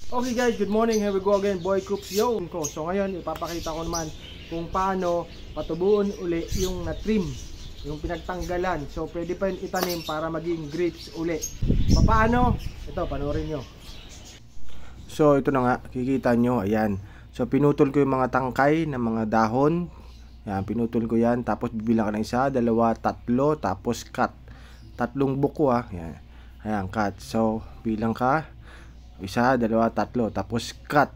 Okay guys, good morning. Here we go again, Boy Coops yo. So ngayon ipapakita ko naman kung paano patubuon uli yung na-trim, yung pinagtanggalan. So pwede pa yun itanim para maging grapes uli. Paano? Ito, panoorin nyo. So ito na nga, kikita nyo, ayan. So pinutol ko yung mga tangkay ng mga dahon. Ayan, pinutol ko yan. Tapos bibilang ka ng isa, dalawa, tatlo, tapos cut. Tatlong buko ayan. Ayan, cut. So bilang ka, isa, dalawa, tatlo, tapos cut.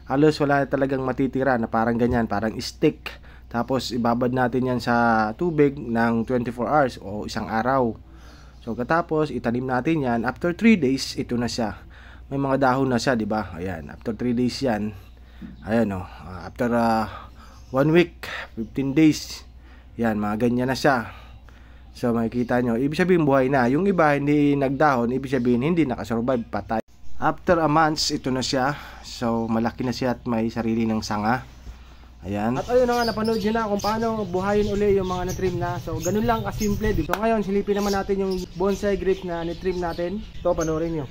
Halos wala na talagang matitira na parang ganyan, parang stick. Tapos ibabad natin yan sa tubig ng 24 hours o isang araw. So katapos itanim natin yan. After 3 days, ito na siya. May mga dahon na siya, di ba? Ayan, after 3 days yan. Ayan after 1 week, 15 days. Yan, mga ganyan na siya. So makikita nyo, ibig sabihin buhay na. Yung iba hindi nagdahon, ibig sabihin hindi nakasurvive, patay. After a month, ito na siya. So malaki na siya at may sarili ng sanga. Ayan. At ayun na nga, napanood nyo na kung paano buhayin uli yung mga na-trim na. So ganun lang kasimple. So ngayon, silipin naman natin yung bonsai grape na na-trim natin. Ito, panoorin nyo.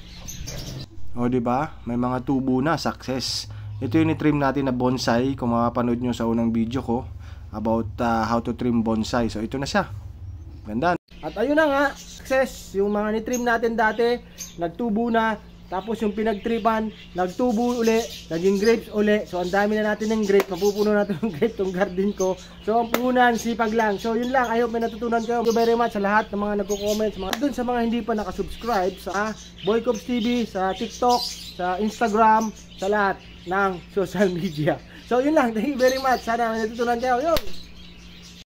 O diba, may mga tubo na, success. Ito yung ni-trim natin na bonsai. Kung mapapanood nyo sa unang video ko about how to trim bonsai. So ito na siya. Ganda. At ayun na nga, success. Yung mga ni-trim natin dati, nagtubo na. Tapos yung pinagtripan, nagtubo uli, naging grapes uli. So ang dami na natin ng grapes, mapupuno natin ng grapes tong garden ko. So ang puhunan, sipag lang. So yun lang, I hope may natutunan kayo. Thank you very much sa lahat ng mga nagko-comment, dun sa mga hindi pa nakasubscribe sa Boy Coops TV, sa TikTok, sa Instagram, sa lahat ng social media. So yun lang, thank you very much. Sana may natutunan kayo. Yun!